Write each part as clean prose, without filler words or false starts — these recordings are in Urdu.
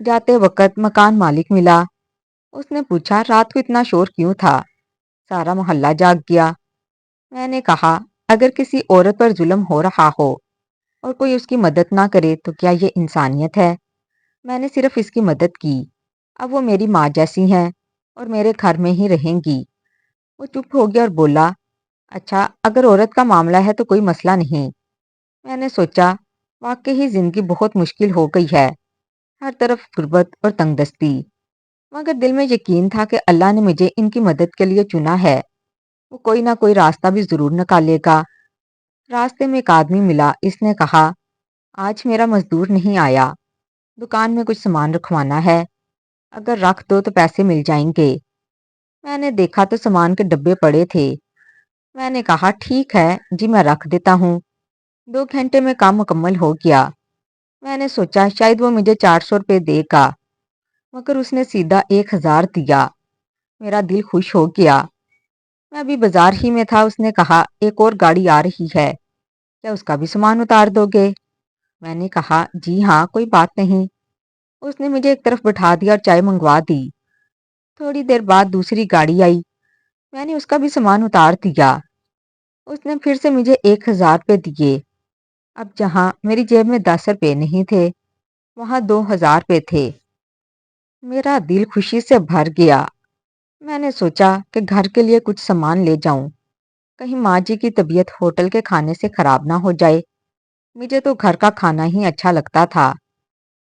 جاتے وقت مکان مالک ملا۔ اس نے پوچھا رات کو اتنا شور کیوں تھا؟ سارا محلہ جاگ گیا۔ میں نے کہا اگر کسی عورت پر ظلم ہو رہا ہو اور کوئی اس کی مدد نہ کرے تو کیا یہ انسانیت ہے؟ میں نے صرف اس کی مدد کی۔ اب وہ میری ماں جیسی ہیں اور میرے گھر میں ہی رہیں گی۔ وہ چپ ہو گیا اور بولا اچھا اگر عورت کا معاملہ ہے تو کوئی مسئلہ نہیں۔ میں نے سوچا واقعی زندگی بہت مشکل ہو گئی ہے، ہر طرف غربت اور تنگ دستی، مگر دل میں یقین تھا کہ اللہ نے مجھے ان کی مدد کے لیے چنا ہے، وہ کوئی نہ کوئی راستہ بھی ضرور نکالے گا۔ راستے میں ایک آدمی ملا، اس نے کہا آج میرا مزدور نہیں آیا، دکان میں کچھ سامان رکھوانا ہے، اگر رکھ دو تو پیسے مل جائیں گے۔ میں نے دیکھا تو سامان کے ڈبے پڑے تھے۔ میں نے کہا ٹھیک ہے جی میں رکھ دیتا ہوں۔ 2 گھنٹے میں کام مکمل ہو گیا۔ میں نے سوچا شاید وہ مجھے 400 روپے دے گا، مگر اس نے سیدھا 1000 دیا۔ میرا دل خوش ہو گیا۔ میں ابھی بازار ہی میں تھا، اس نے کہا ایک اور گاڑی آ رہی ہے، کیا اس کا بھی سامان اتار دو گے؟ میں نے کہا جی ہاں کوئی بات نہیں۔ اس نے مجھے ایک طرف بٹھا دیا اور چائے منگوا دی۔ تھوڑی دیر بعد دوسری گاڑی آئی، میں نے اس کا بھی سامان اتار دیا۔ اس نے پھر سے مجھے 1000 روپے دیے۔ اب جہاں میری جیب میں 10 روپے نہیں تھے وہاں 2000 روپے تھے۔ میرا دل خوشی سے بھر گیا۔ میں نے سوچا کہ گھر کے لیے کچھ سامان لے جاؤں، کہیں ماں جی کی طبیعت ہوٹل کے کھانے سے خراب نہ ہو جائے۔ مجھے تو گھر کا کھانا ہی اچھا لگتا تھا۔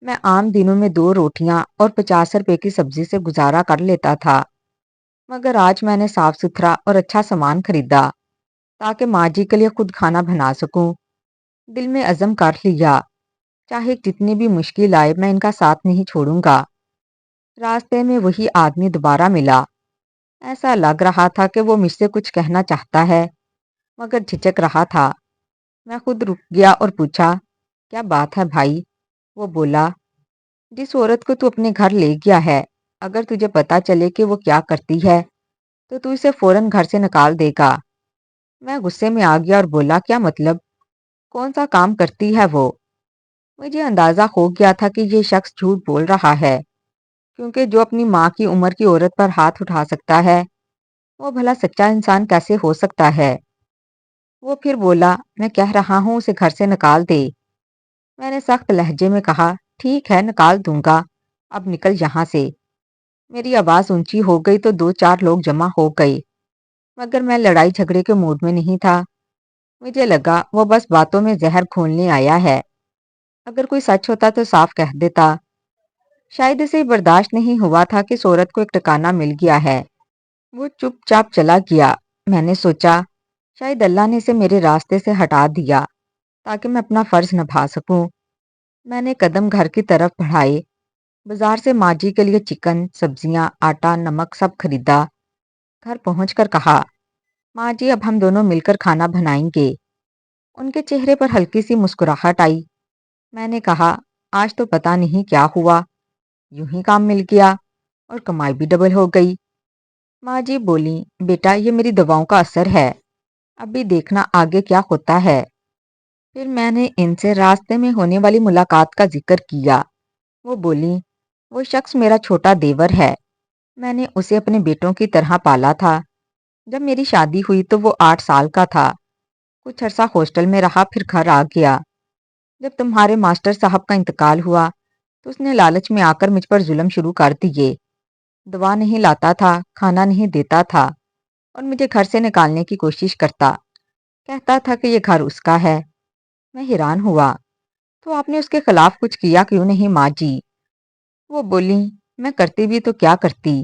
میں عام دنوں میں 2 روٹیاں اور 50 روپے کی سبزی سے گزارا کر لیتا تھا، مگر آج میں نے صاف ستھرا اور اچھا سامان خریدا تاکہ ماں جی کے لیے خود کھانا بنا سکوں۔ دل میں عزم کر لیا چاہے جتنی بھی مشکل آئے میں ان کا ساتھ نہیں چھوڑوں گا۔ راستے میں وہی آدمی دوبارہ ملا۔ ایسا لگ رہا تھا کہ وہ مجھ سے کچھ کہنا چاہتا ہے مگر جھجک رہا تھا۔ میں خود رک گیا اور پوچھا کیا بات ہے بھائی؟ وہ بولا جس عورت کو تو اپنے گھر لے گیا ہے اگر تجھے پتا چلے کہ وہ کیا کرتی ہے تو اسے فوراً گھر سے نکال دے گا۔ میں غصے میں آ گیا اور بولا کیا مطلب؟ کون سا کام کرتی ہے وہ؟ مجھے اندازہ ہو گیا تھا کہ یہ شخص جھوٹ بول رہا ہے، کیونکہ جو اپنی ماں کی عمر کی عورت پر ہاتھ اٹھا سکتا ہے وہ بھلا سچا انسان کیسے ہو سکتا ہے؟ وہ پھر بولا میں کہہ رہا ہوں اسے گھر سے نکال دے۔ میں نے سخت لہجے میں کہا ٹھیک ہے نکال دوں گا، اب نکل یہاں سے۔ میری آواز اونچی ہو گئی تو 2 4 لوگ جمع ہو گئے، مگر میں لڑائی جھگڑے کے موڈ میں نہیں تھا۔ مجھے لگا وہ بس باتوں میں زہر گھولنے آیا ہے، اگر کوئی سچ ہوتا تو صاف کہہ دیتا۔ شاید اسے برداشت نہیں ہوا تھا کہ اس عورت کو ایک ٹکانہ مل گیا ہے۔ وہ چپ چاپ چلا گیا۔ میں نے سوچا شاید اللہ نے اسے میرے راستے سے ہٹا دیا تاکہ میں اپنا فرض نبھا سکوں۔ میں نے قدم گھر کی طرف بڑھائے۔ بازار سے ماں جی کے لیے چکن، سبزیاں، آٹا، نمک سب خریدا۔ گھر پہنچ کر کہا ماں جی اب ہم دونوں مل کر کھانا بنائیں گے۔ ان کے چہرے پر ہلکی سی مسکراہٹ آئی۔ میں نے کہا آج تو پتہ نہیں کیا ہوا، یوں ہی کام مل گیا اور کمائی بھی ڈبل ہو گئی۔ ماں جی بولی بیٹا یہ میری دواؤں کا اثر ہے، اب بھی دیکھنا آگے کیا ہوتا ہے۔ پھر میں نے ان سے راستے میں ہونے والی ملاقات کا ذکر کیا۔ وہ بولی وہ شخص میرا چھوٹا دیور ہے، میں نے اسے اپنے بیٹوں کی طرح پالا تھا۔ جب میری شادی ہوئی تو وہ 8 سال کا تھا۔ کچھ عرصہ ہاسٹل میں رہا پھر گھر آ گیا۔ جب تمہارے ماسٹر صاحب کا انتقال ہوا تو اس نے لالچ میں آ کر مجھ پر ظلم شروع کر دیے۔ دوا نہیں لاتا تھا، کھانا نہیں دیتا تھا اور مجھے گھر سے نکالنے کی کوشش کرتا، کہتا تھا کہ یہ گھر اس کا ہے۔ میں حیران ہوا تو آپ نے اس کے خلاف کچھ کیا کیوں نہیں ماں جی؟ وہ بولی میں کرتی بھی تو کیا کرتی،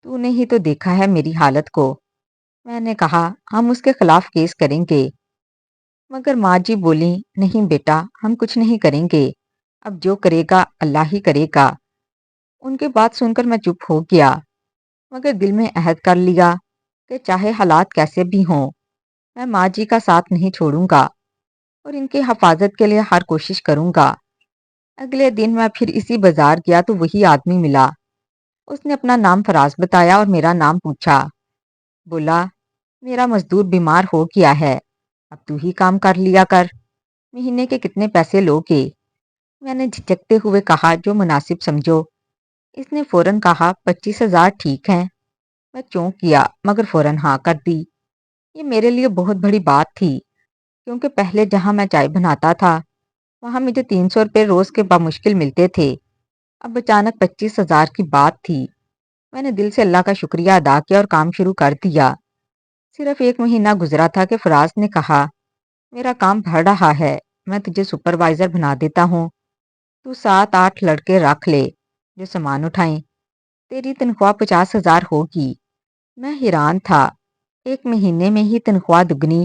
تو نے ہی تو دیکھا ہے میری حالت کو۔ میں نے کہا ہم اس کے خلاف کیس کریں گے، مگر ماں جی بولی نہیں بیٹا ہم کچھ نہیں کریں گے، اب جو کرے گا اللہ ہی کرے گا۔ ان کی بات سن کر میں چپ ہو گیا، مگر دل میں عہد کر لیا کہ چاہے حالات کیسے بھی ہوں میں ماں جی کا ساتھ نہیں چھوڑوں گا اور ان کی حفاظت کے لیے ہر کوشش کروں گا۔ اگلے دن میں پھر اسی بازار گیا تو وہی آدمی ملا۔ اس نے اپنا نام فراز بتایا اور میرا نام پوچھا۔ بولا میرا مزدور بیمار ہو گیا ہے، اب تو ہی کام کر لیا کر، مہینے کے کتنے پیسے لوگے؟ میں نے جھجکتے ہوئے کہا، جو مناسب سمجھو۔ اس نے فوراً کہا، 25,000 ٹھیک ہیں۔ میں چونک گیا مگر فوراً ہاں کر دی۔ یہ میرے لیے بہت بڑی بات تھی کیونکہ پہلے جہاں میں چائے بناتا تھا وہاں مجھے 300 روپے روز کے بامشکل ملتے تھے۔ اب اچانک 25,000 کی بات تھی۔ میں نے دل سے اللہ کا شکریہ ادا کیا اور کام شروع کر دیا۔ صرف 1 مہینہ گزرا تھا کہ فراز نے کہا، میرا کام بڑھ رہا ہے، میں تجھے سپروائزر بنا دیتا ہوں۔ تو 7-8 لڑکے رکھ لے جو سامان اٹھائیں، تیری تنخواہ 50,000 ہوگی۔ میں حیران تھا، 1 مہینے میں ہی تنخواہ دگنی!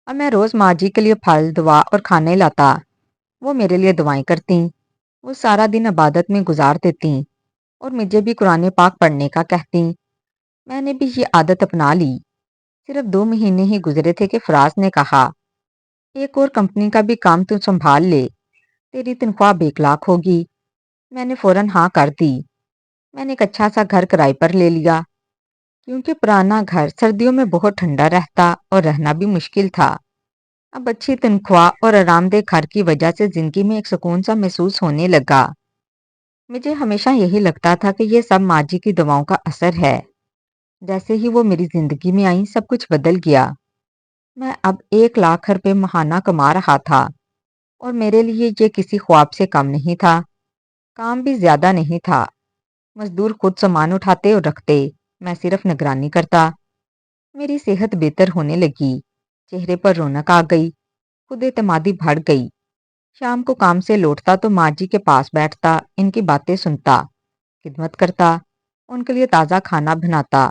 اور میں روز ماں جی کے لیے پھل، دوا اور کھانے لاتا، وہ میرے لیے دعائیں کرتیں۔ وہ سارا دن عبادت میں گزار دیتیں اور مجھے بھی قرآن پاک پڑھنے کا کہتیں۔ میں نے بھی یہ عادت اپنا لی۔ صرف 2 مہینے ہی گزرے تھے کہ فراز نے کہا، ایک اور کمپنی کا بھی کام تو سنبھال لے، تیری تنخواہ 1 لاکھ ہوگی۔ میں نے فوراً ہاں کر دی۔ میں نے ایک اچھا سا گھر کرائے پر لے لیا کیونکہ پرانا گھر سردیوں میں بہت ٹھنڈا رہتا اور رہنا بھی مشکل تھا۔ اب اچھی تنخواہ اور آرام دہ گھر کی وجہ سے زندگی میں ایک سکون سا محسوس ہونے لگا۔ مجھے ہمیشہ یہی لگتا تھا کہ یہ سب ماں جی کی دعاؤں کا اثر ہے۔ جیسے ہی وہ میری زندگی میں آئیں سب کچھ بدل گیا۔ میں اب 1 لاکھ روپے ماہانہ کما رہا تھا اور میرے لیے یہ کسی خواب سے کم نہیں تھا۔ کام بھی زیادہ نہیں تھا، مزدور خود سامان اٹھاتے اور رکھتے، میں صرف نگرانی کرتا۔ میری صحت بہتر ہونے لگی، چہرے پر رونق آ گئی، خود اعتمادی بڑھ گئی۔ شام کو کام سے لوٹتا تو ماں جی کے پاس بیٹھتا، ان کی باتیں سنتا، خدمت کرتا، ان کے لیے تازہ کھانا بناتا۔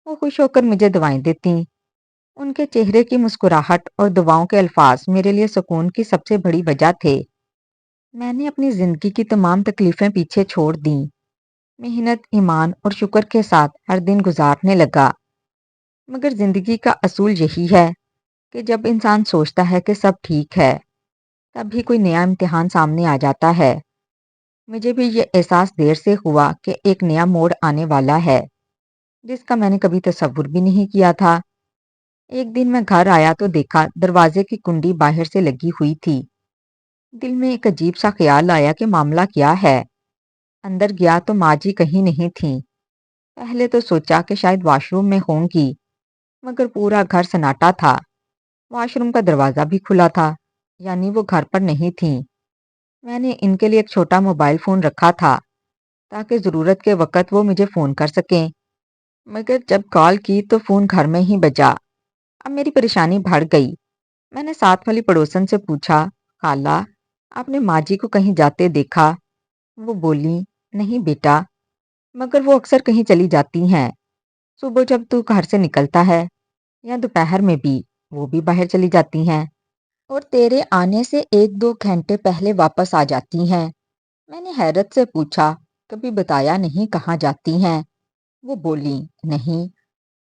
وہ خوش ہو کر مجھے دعائیں دیتیں۔ ان کے چہرے کی مسکراہٹ اور دعاؤں کے الفاظ میرے لیے سکون کی سب سے بڑی وجہ تھے۔ میں نے اپنی زندگی کی تمام تکلیفیں پیچھے چھوڑ دیں، محنت، ایمان اور شکر کے ساتھ ہر دن گزارنے لگا۔ مگر زندگی کا اصول یہی ہے کہ جب انسان سوچتا ہے کہ سب ٹھیک ہے تبھی کوئی نیا امتحان سامنے آ جاتا ہے۔ مجھے بھی یہ احساس دیر سے ہوا کہ ایک نیا موڑ آنے والا ہے جس کا میں نے کبھی تصور بھی نہیں کیا تھا۔ ایک دن میں گھر آیا تو دیکھا دروازے کی کنڈی باہر سے لگی ہوئی تھی۔ دل میں ایک عجیب سا خیال آیا کہ معاملہ کیا ہے۔ اندر گیا تو ماں جی کہیں نہیں تھیں۔ پہلے تو سوچا کہ شاید واش روم میں ہوں گی، مگر پورا گھر سناٹا تھا۔ واش روم کا دروازہ بھی کھلا تھا، یعنی وہ گھر پر نہیں تھیں۔ میں نے ان کے لیے ایک چھوٹا موبائل فون رکھا تھا تاکہ ضرورت کے وقت وہ مجھے فون کر سکیں، مگر جب کال کی تو فون گھر میں ہی بجا۔ اب میری پریشانی بڑھ گئی۔ میں نے ساتھ والی پڑوسن سے پوچھا، خالہ، آپ نے ماں جی کو کہیں جاتے دیکھا؟ وہ بولی، نہیں بیٹا، مگر وہ اکثر کہیں چلی جاتی ہیں۔ صبح جب تو گھر سے نکلتا ہے یا دوپہر میں بھی وہ بھی باہر چلی جاتی ہیں اور تیرے آنے سے 1-2 گھنٹے پہلے واپس آ جاتی ہیں۔ میں نے حیرت سے پوچھا، کبھی بتایا نہیں کہاں جاتی ہیں؟ وہ بولی، نہیں۔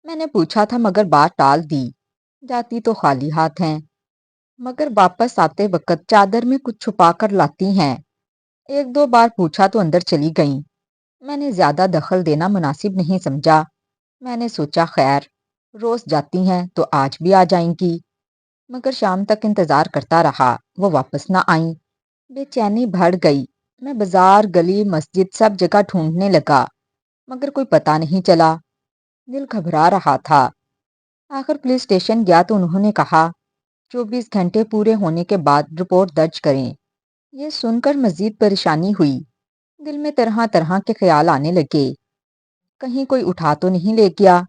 میں نے پوچھا تھا مگر بات ٹال دی، جاتی تو خالی ہاتھ ہیں، مگر واپس آتے وقت چادر میں کچھ چھپا کر لاتی ہیں۔ 1-2 بار پوچھا تو اندر چلی گئیں۔ میں نے زیادہ دخل دینا مناسب نہیں سمجھا۔ میں نے سوچا خیر، روز جاتی ہیں تو آج بھی آ جائیں گی، مگر شام تک انتظار کرتا رہا، وہ واپس نہ آئیں۔ بے چینی بڑھ گئی۔ میں بازار، گلی، مسجد سب جگہ ڈھونڈنے لگا، مگر کوئی پتہ نہیں چلا۔ دل گھبرا رہا تھا۔ آخر پولیس اسٹیشن گیا تو انہوں نے کہا، 24 گھنٹے پورے ہونے کے بعد رپورٹ درج کریں۔ یہ سن کر مزید پریشانی ہوئی۔ دل میں طرح طرح کے خیال آنے لگے۔ کہیں کوئی اٹھا تو نہیں لے گیا،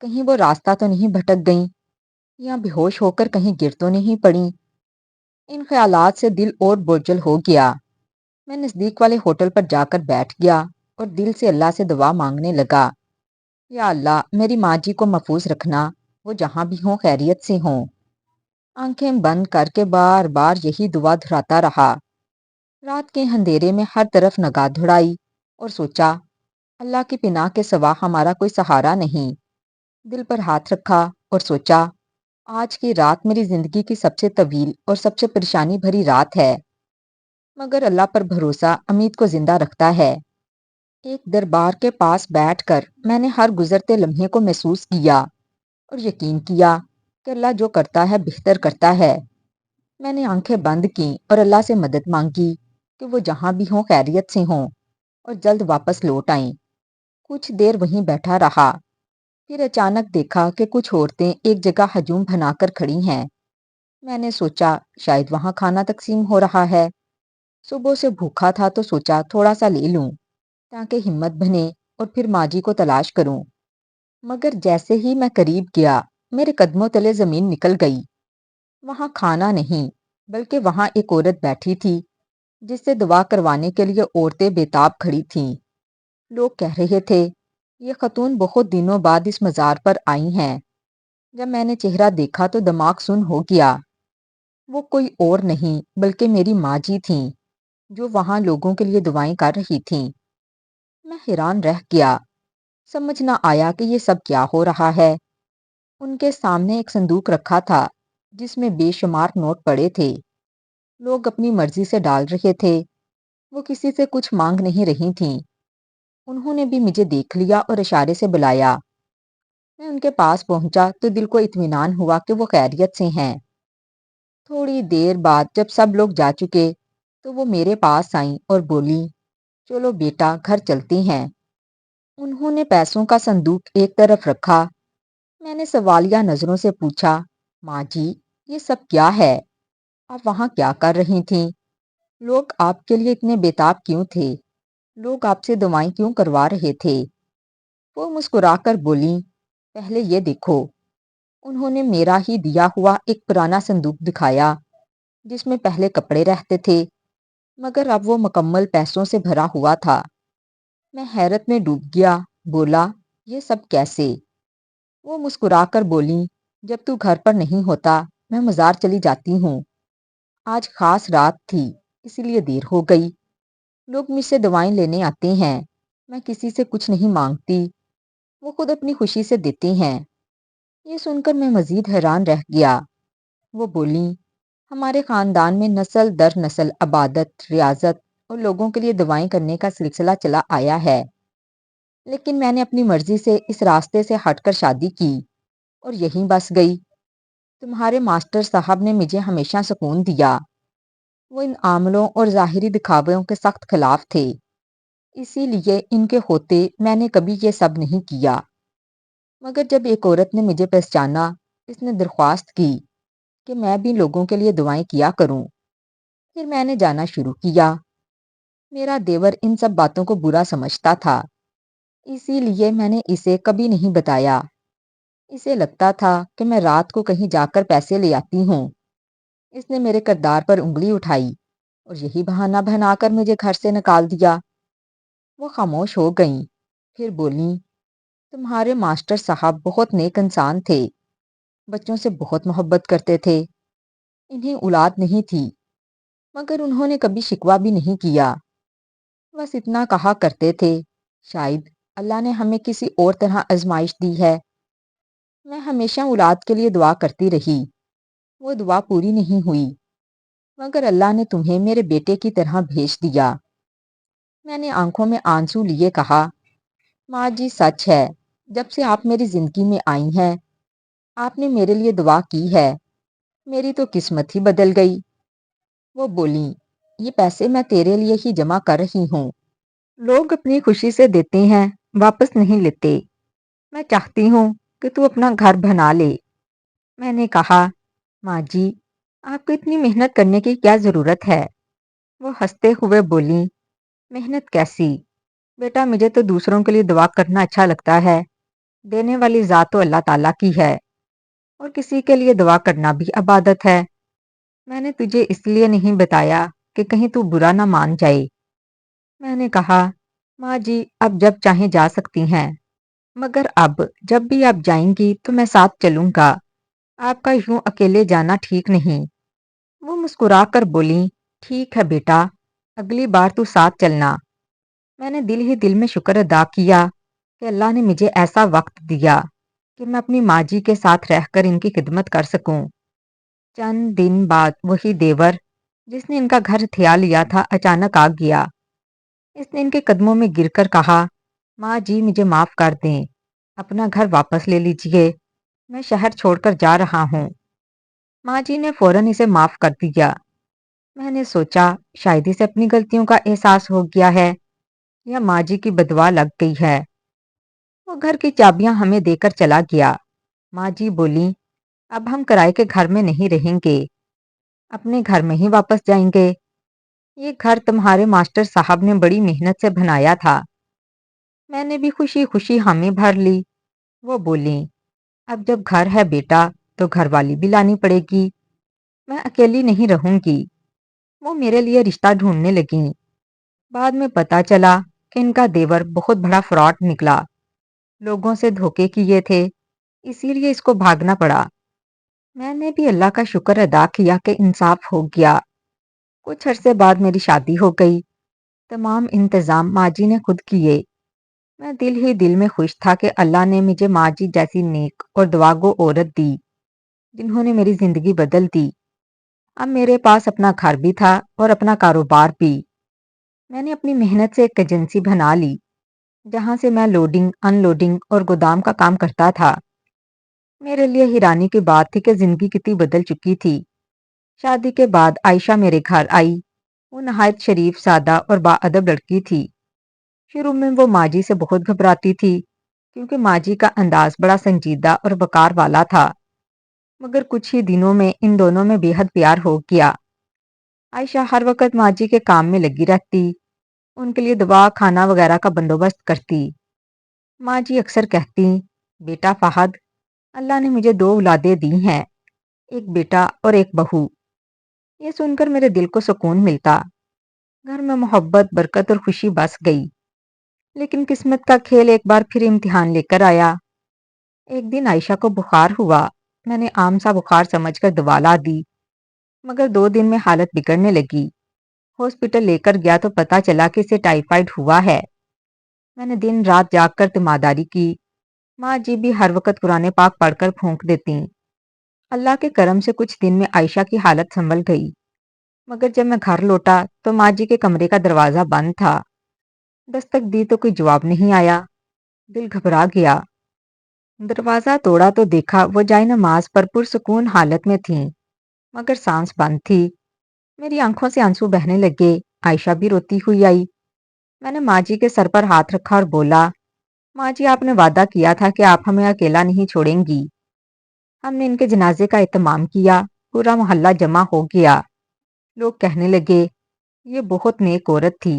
کہیں وہ راستہ تو نہیں بھٹک گئیں، یا بے ہوش ہو کر کہیں گر تو نہیں پڑیں۔ ان خیالات سے دل اور بوجھل ہو گیا۔ میں نزدیک والے ہوٹل پر جا کر بیٹھ گیا اور دل سے اللہ سے دعا مانگنے لگا، یا اللہ، میری ماں جی کو محفوظ رکھنا، وہ جہاں بھی ہوں خیریت سے ہوں۔ آنکھیں بند کر کے بار بار یہی دعا دہراتا رہا۔ رات کے اندھیرے میں ہر طرف نگاہ دوڑائی اور سوچا، اللہ کی پناہ کے سوا ہمارا کوئی سہارا نہیں۔ دل پر ہاتھ رکھا اور سوچا، آج کی رات میری زندگی کی سب سے طویل اور سب سے پریشانی بھری رات ہے، مگر اللہ پر بھروسہ امید کو زندہ رکھتا ہے۔ ایک دربار کے پاس بیٹھ کر میں نے ہر گزرتے لمحے کو محسوس کیا اور یقین کیا کہ اللہ جو کرتا ہے بہتر کرتا ہے۔ میں نے آنکھیں بند کیں اور اللہ سے مدد مانگی۔ کہ وہ جہاں بھی ہوں خیریت سے ہوں اور جلد واپس لوٹ آئیں۔ کچھ دیر وہیں بیٹھا رہا، پھر اچانک دیکھا کہ کچھ عورتیں ایک جگہ ہجوم بنا کر کھڑی ہیں۔ میں نے سوچا شاید وہاں کھانا تقسیم ہو رہا ہے۔ صبح سے بھوکا تھا تو سوچا تھوڑا سا لے لوں تاکہ ہمت بنے اور پھر ماں جی کو تلاش کروں۔ مگر جیسے ہی میں قریب گیا میرے قدموں تلے زمین نکل گئی۔ وہاں کھانا نہیں بلکہ وہاں ایک عورت بیٹھی تھی جس سے دعا کروانے کے لیے عورتیں بےتاب کھڑی تھیں۔ لوگ کہہ رہے تھے یہ خاتون بہت دنوں بعد اس مزار پر آئی ہیں۔ جب میں نے چہرہ دیکھا تو دماغ سن ہو گیا۔ وہ کوئی اور نہیں بلکہ میری ماں جی تھیں جو وہاں لوگوں کے لیے دعائیں کر رہی تھیں۔ میں حیران رہ گیا، سمجھ نہ آیا کہ یہ سب کیا ہو رہا ہے۔ ان کے سامنے ایک صندوق رکھا تھا جس میں بے شمار نوٹ پڑے تھے۔ لوگ اپنی مرضی سے ڈال رہے تھے، وہ کسی سے کچھ مانگ نہیں رہی تھیں۔ انہوں نے بھی مجھے دیکھ لیا اور اشارے سے بلایا۔ میں ان کے پاس پہنچا تو دل کو اطمینان ہوا کہ وہ خیریت سے ہیں۔ تھوڑی دیر بعد جب سب لوگ جا چکے تو وہ میرے پاس آئیں اور بولی چلو بیٹا گھر چلتے ہیں۔ انہوں نے پیسوں کا صندوق ایک طرف رکھا۔ میں نے سوالیہ نظروں سے پوچھا ماں جی یہ سب کیا ہے؟ آپ وہاں کیا کر رہی تھیں؟ لوگ آپ کے لیے اتنے بےتاب کیوں تھے؟ لوگ آپ سے دعائیں کیوں کروا رہے تھے؟ وہ مسکرا کر بولی پہلے یہ دیکھو۔ انہوں نے میرا ہی دیا ہوا ایک پرانا صندوق دکھایا جس میں پہلے کپڑے رہتے تھے مگر اب وہ مکمل پیسوں سے بھرا ہوا تھا۔ میں حیرت میں ڈوب گیا، بولا یہ سب کیسے؟ وہ مسکرا کر بولی جب تو گھر پر نہیں ہوتا میں مزار چلی جاتی ہوں۔ آج خاص رات تھی اسی لیے دیر ہو گئی۔ لوگ مجھ سے دعائیں لینے آتے ہیں، میں کسی سے کچھ نہیں مانگتی، وہ خود اپنی خوشی سے دیتے ہیں۔ یہ سن کر میں مزید حیران رہ گیا۔ وہ بولی ہمارے خاندان میں نسل در نسل عبادت، ریاضت اور لوگوں کے لیے دعائیں کرنے کا سلسلہ چلا آیا ہے، لیکن میں نے اپنی مرضی سے اس راستے سے ہٹ کر شادی کی اور یہیں بس گئی۔ تمہارے ماسٹر صاحب نے مجھے ہمیشہ سکون دیا۔ وہ ان عاملوں اور ظاہری دکھاووں کے سخت خلاف تھے، اسی لیے ان کے ہوتے میں نے کبھی یہ سب نہیں کیا۔ مگر جب ایک عورت نے مجھے پہچانا، اس نے درخواست کی کہ میں بھی لوگوں کے لیے دعائیں کیا کروں، پھر میں نے جانا شروع کیا۔ میرا دیور ان سب باتوں کو برا سمجھتا تھا، اسی لیے میں نے اسے کبھی نہیں بتایا۔ اسے لگتا تھا کہ میں رات کو کہیں جا کر پیسے لے آتی ہوں۔ اس نے میرے کردار پر انگلی اٹھائی اور یہی بہانہ بنا کر مجھے گھر سے نکال دیا۔ وہ خاموش ہو گئیں، پھر بولیں تمہارے ماسٹر صاحب بہت نیک انسان تھے، بچوں سے بہت محبت کرتے تھے۔ انہیں اولاد نہیں تھی مگر انہوں نے کبھی شکوہ بھی نہیں کیا، بس اتنا کہا کرتے تھے شاید اللہ نے ہمیں کسی اور طرح آزمائش دی ہے۔ میں ہمیشہ اولاد کے لیے دعا کرتی رہی، وہ دعا پوری نہیں ہوئی مگر اللہ نے تمہیں میرے بیٹے کی طرح بھیج دیا۔ میں نے آنکھوں میں آنسو لیے کہا ماں جی سچ ہے، جب سے آپ میری زندگی میں آئی ہیں آپ نے میرے لیے دعا کی ہے، میری تو قسمت ہی بدل گئی۔ وہ بولیں یہ پیسے میں تیرے لیے ہی جمع کر رہی ہوں، لوگ اپنی خوشی سے دیتے ہیں واپس نہیں لیتے، میں چاہتی ہوں کہ تو اپنا گھر بنا لے۔ میں نے کہا ماں جی آپ کو اتنی محنت کرنے کی کیا ضرورت ہے؟ وہ ہنستے ہوئے بولیں محنت کیسی بیٹا، مجھے تو دوسروں کے لیے دعا کرنا اچھا لگتا ہے۔ دینے والی ذات تو اللہ تعالیٰ کی ہے اور کسی کے لیے دعا کرنا بھی عبادت ہے۔ میں نے تجھے اس لیے نہیں بتایا کہ کہیں تو برا نہ مان جائے۔ میں نے کہا ماں جی اب جب چاہیں جا سکتی ہیں، مگر اب جب بھی آپ جائیں گی تو میں ساتھ چلوں گا، آپ کا یوں اکیلے جانا ٹھیک نہیں۔ وہ مسکرا کر بولیں ٹھیک ہے بیٹا، اگلی بار تو ساتھ چلنا۔ میں نے دل ہی دل میں شکر ادا کیا کہ اللہ نے مجھے ایسا وقت دیا کہ میں اپنی ماں جی کے ساتھ رہ کر ان کی خدمت کر سکوں۔ چند دن بعد وہی دیور جس نے ان کا گھر تھیا لیا تھا اچانک آ گیا۔ اس نے ان کے قدموں میں گر کر کہا ماں جی مجھے معاف کر دیں، اپنا گھر واپس لے لیجئے، میں شہر چھوڑ کر جا رہا ہوں۔ ماں جی نے فوراً اسے معاف کر دیا۔ میں نے سوچا شاید اسے اپنی غلطیوں کا احساس ہو گیا ہے یا ماں جی کی بدوا لگ گئی ہے۔ وہ گھر کی چابیاں ہمیں دے کر چلا گیا۔ ماں جی بولی، اب ہم کرائے کے گھر میں نہیں رہیں گے، اپنے گھر میں ہی واپس جائیں گے۔ یہ گھر تمہارے ماسٹر صاحب نے بڑی محنت سے بنایا تھا۔ میں نے بھی خوشی خوشی حامی بھر لی۔ وہ بولیں، اب جب گھر ہے بیٹا تو گھر والی بھی لانی پڑے گی، میں اکیلی نہیں رہوں گی۔ وہ میرے لیے رشتہ ڈھونڈنے لگیں۔ بعد میں پتا چلا کہ ان کا دیور بہت بڑا فراڈ نکلا، لوگوں سے دھوکے کیے تھے، اسی لیے اس کو بھاگنا پڑا۔ میں نے بھی اللہ کا شکر ادا کیا کہ انصاف ہو گیا۔ کچھ عرصے بعد میری شادی ہو گئی۔ تمام انتظام ماں جی نے خود کیے۔ میں دل ہی دل میں خوش تھا کہ اللہ نے مجھے ماں جی جیسی نیک اور دعاگو عورت دی، جنہوں نے میری زندگی بدل دی۔ اب میرے پاس اپنا گھر بھی تھا اور اپنا کاروبار بھی۔ میں نے اپنی محنت سے ایک ایجنسی بنا لی، جہاں سے میں لوڈنگ، ان لوڈنگ اور گودام کا کام کرتا تھا۔ میرے لیے حیرانی کی بات تھی کہ زندگی کتنی بدل چکی تھی۔ شادی کے بعد عائشہ میرے گھر آئی۔ وہ نہایت شریف، سادہ اور باادب لڑکی تھی۔ شروع میں وہ ماں جی سے بہت گھبراتی تھی، کیونکہ ماں جی کا انداز بڑا سنجیدہ اور وقار والا تھا، مگر کچھ ہی دنوں میں ان دونوں میں بے حد پیار ہو گیا۔ عائشہ ہر وقت ماں جی کے کام میں لگی رہتی، ان کے لیے دوا، کھانا وغیرہ کا بندوبست کرتی۔ ماں جی اکثر کہتی، بیٹا فہد، اللہ نے مجھے 2 اولادیں دی ہیں، ایک بیٹا اور ایک بہو۔ یہ سن کر میرے دل کو سکون ملتا۔ گھر میں محبت، برکت اور خوشی بس گئی۔ لیکن قسمت کا کھیل ایک بار پھر امتحان لے کر آیا۔ ایک دن عائشہ کو بخار ہوا۔ میں نے عام سا بخار سمجھ کر دوا لا دی، مگر 2 دن میں حالت بگڑنے لگی۔ ہاسپٹل لے کر گیا تو پتا چلا کہ اسے ٹائیفائیڈ ہوا ہے۔ میں نے دن رات جاگ کر تیمارداری کی۔ ماں جی بھی ہر وقت قرآن پاک پڑھ کر پھونک دیتی۔ اللہ کے کرم سے کچھ دن میں عائشہ کی حالت سنبھل گئی، مگر جب میں گھر لوٹا تو ماں جی کے کمرے کا دروازہ بند تھا۔ دستک دی تو کوئی جواب نہیں آیا۔ دل گھبرا گیا۔ دروازہ توڑا تو دیکھا وہ جائے نماز پر پرسکون حالت میں تھیں، مگر سانس بند تھی۔ میری آنکھوں سے آنسو بہنے لگے۔ عائشہ بھی روتی ہوئی آئی۔ میں نے ماں جی کے سر پر ہاتھ رکھا اور بولا، ماں جی آپ نے وعدہ کیا تھا کہ آپ ہمیں اکیلا نہیں چھوڑیں گی۔ ہم نے ان کے جنازے کا اہتمام کیا، پورا محلہ جمع ہو گیا۔ لوگ کہنے لگے، یہ بہت نیک عورت تھی۔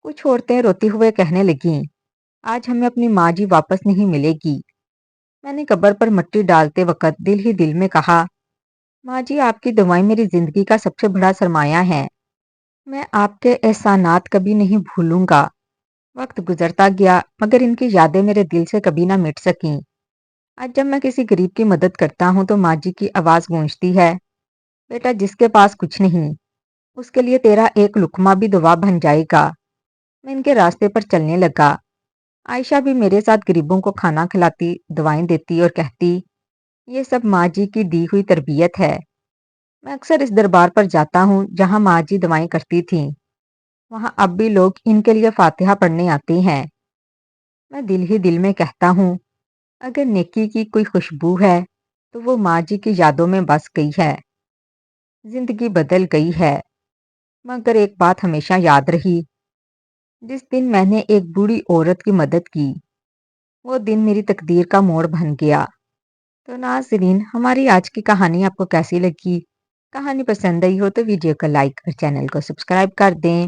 کچھ عورتیں روتی ہوئے کہنے لگیں، آج ہمیں اپنی ماں جی واپس نہیں ملے گی۔ میں نے قبر پر مٹی ڈالتے وقت دل ہی دل میں کہا، ماں جی آپ کی دعائیں میری زندگی کا سب سے بڑا سرمایہ ہیں، میں آپ کے احسانات کبھی نہیں بھولوں گا۔ وقت گزرتا گیا، مگر ان کی یادیں میرے دل سے کبھی نہ مٹ سکیں۔ آج جب میں کسی غریب کی مدد کرتا ہوں تو ماں جی کی آواز گونجتی ہے، بیٹا جس کے پاس کچھ نہیں، اس کے لیے تیرا ایک لقمہ بھی دعا بن جائے گا۔ میں ان کے راستے پر چلنے لگا۔ عائشہ بھی میرے ساتھ غریبوں کو کھانا کھلاتی، دعائیں دیتی اور کہتی، یہ سب ماں جی کی دی ہوئی تربیت ہے۔ میں اکثر اس دربار پر جاتا ہوں جہاں ماں جی دعائیں کرتی تھیں۔ وہاں اب بھی لوگ ان کے لیے فاتحہ پڑھنے آتے ہیں۔ میں دل ہی دل میں کہتا ہوں، اگر نیکی کی کوئی خوشبو ہے تو وہ ماں جی کی یادوں میں بس گئی ہے۔ زندگی بدل گئی ہے، مگر ایک بات ہمیشہ یاد رہی، جس دن میں نے ایک بوڑھی عورت کی مدد کی، وہ دن میری تقدیر کا موڑ بن گیا۔ تو ناظرین، ہماری آج کی کہانی آپ کو کیسی لگی؟ کہانی پسند آئی ہو تو ویڈیو کو لائک اور چینل کو سبسکرائب کر دیں۔